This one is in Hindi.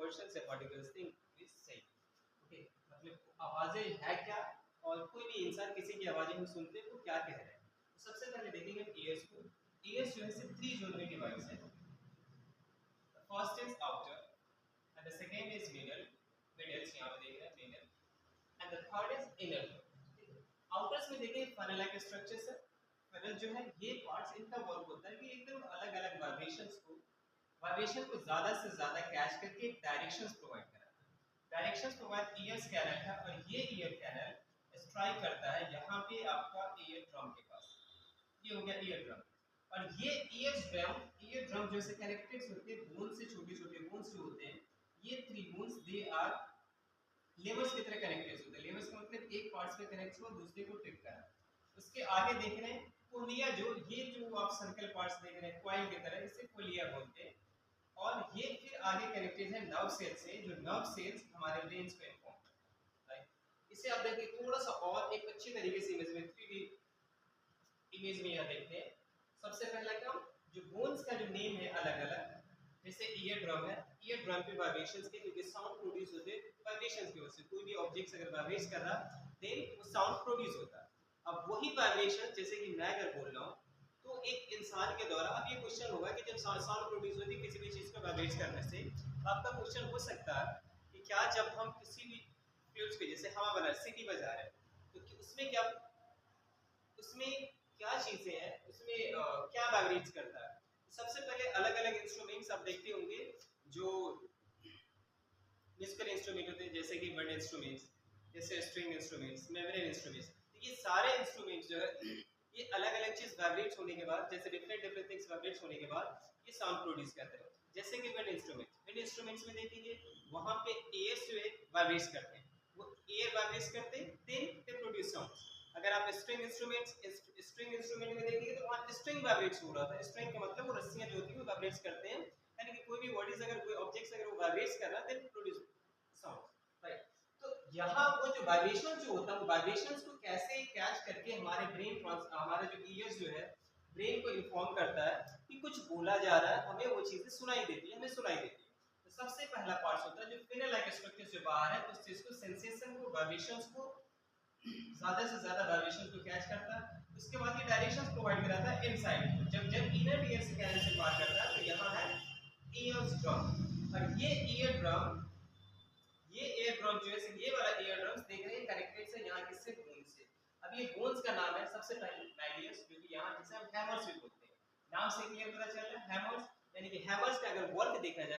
क्वेश्चन से particular thing is saying. Okay, मतलब आवाजें है क्या, और कोई भी इंसान किसी की आवाजें हम सुनते हैं वो क्या कह रहे हैं। तो सबसे पहले देखेंगे ईयर्स को। ईयर्स जो है सिर्फ 3 जोन में डिवाइड है। First is outer and the second is middle, middles यहां पे देख रहे हैं middle, and the third is inner. Outers में देखिए फनल लाइक स्ट्रक्चर्स है। फनल जो है ये पार्ट्स, इनका वर्क होता है कि एकदम अलग अलग वाइब्रेशन को ज्यादा से ज्यादा कैच करके डायरेक्शंस प्रोवाइड कराता है। डायरेक्शंस प्रोवाइड ईयर्स कैनल है, और ये ईयर कैनल स्ट्राइक करता है यहाँ पे आपका ईयर ड्रम के पास। ये हो गया ईयर ड्रम। और ये ईयर ड्रम जो से कनेक्टेड होते हैं बोन से, छोटे छोटे बोन्स जो होते हैं, ये 3 बोन्स दे आर लेवर्स की तरह कनेक्टेड होते हैं। लेवर्स का मतलब एक पार्ट पे कनेक्ट हुआ दूसरे को ट्रिप करा। उसके आगे देख रहे हैं कोलिया, जो ये जो आप सर्कल पार्ट्स देख रहे हैं कॉइल की तरह, इसे कोलिया बोलते हैं। और ये फिर आगे कनेक्टेड है नर्व सेल से, जो नर्व सेल्स हमारे ब्रेन को इन्फॉर्म करता है। इसे आप देखिए थोड़ा सा और एक अच्छी तरीके से इमेज में 3D इमेज में यहाँ देखते हैं। सबसे पहला काम, जो बोन्स का जो नेम है अलग अलग, जैसे ईयर ड्रम है, ईयर ड्रम पे वाइब्रेशंस के, क्योंकि साउंड प्रोड्यूस होते हैं वाइब्रेशंस की वजह से। कोई भी ऑब्जेक्ट अगर वाइब्रेट कर रहा देन वो साउंड प्रोड्यूस होता है। अब वही वाइब्रेशन जैसे कि मैं अगर बोल रहा हूँ तो एक इंसान के द्वारा, अब ये क्वेश्चन होगा कि जब साउंड प्रोड्यूस होती है किसी भी चीज को वाइब्रेट करने से, आपका क्वेश्चन हो सकता है कि क्या जब हम किसी भी फ्लूइड्स पे, जैसे हवा बना सिटी बजा रहे हैं, तो उसमें क्या, उसमें क्या चीजें हैं, उसमें क्या वाइब्रेट्स करता है। सबसे पहले अलग अलग इंस्ट्रूमेंट्स आप देखते होंगे जो म्यूजिकल इंस्ट्रूमेंट होते हैं, जैसे कि वर्ड इंस्ट्रूमेंट्स, जैसे स्ट्रिंग इंस्ट्रूमेंट्स, मेमोरी इंस्ट्रूमेंट्स। ये सारे इंस्ट्रूमेंट्स जो है ये अलग अलग चीज वाइब्रेट होने के बाद, जैसे डिफरेंट डिफरेंट थिंग्स वाइब्रेट होने के बाद ये साउंड प्रोड्यूस करते हैं। जैसे कि विंड इंस्ट्रूमेंट्स में देखेंगे वहां पे एयर्स जो है वाइब्रेट करते हैं, वो एयर वाइब्रेट करते हैं देन दे प्रोड्यूस साउंड। अगर आप स्ट्रिंग इंस्ट्रूमेंट में देखेंगे तो वहां स्ट्रिंग वाइब्रेट्स हो रहा था। स्ट्रिंग का मतलब वो रस्सियां जो होती हैं वो वाइब्रेट्स करते हैं, यानी कि कोई भी बॉडीज अगर कोई ऑब्जेक्ट्स अगर वो वाइब्रेट्स कर रहा है देन प्रोड्यूस साउंड, राइट। तो यहाँ वो जो वाइब्रेशन जो होता है, वो वाइब्रेशंस को कैसे कैच करके हमारे हमारा जो ईयर्स जो है ब्रेन को इन्फॉर्म करता है कि कुछ बोला जा रहा है, हमें वो चीजें सुनाई देती है, हमें सुनाई देती है। तो सबसे पहला पार्ट होता है जो फिनल लाइक स्ट्रक्चर से बाहर है, उस चीज को, सेंसेशन को, वाइब्रेशंस को, ज्यादा से ज्यादा वाइब्रेशंस को कैच करता है। उसके बाद ये डायरेक्शंस प्रोवाइड कराता है इनसाइड। जब जब इनर ईयर से कैनल से पार करता है तो यहाँ है ईयर्स ड्रम। और ये ईयर ड्रम, ये एयर ड्रम जो है, ये वाला एयर ड्रम्स देख रहे हैं कनेक्टेड से यहाँ किससे, बोन से। अब ये बोन्स का नाम है सबसे पहले मैलियस, जो कि यहाँ जिसे हम हैमर्स भी बोलते हैं। नाम से क्लियर पता चल रहा है हैमर्स, यानी कि हैमर्स का अगर वर्क देखा जाए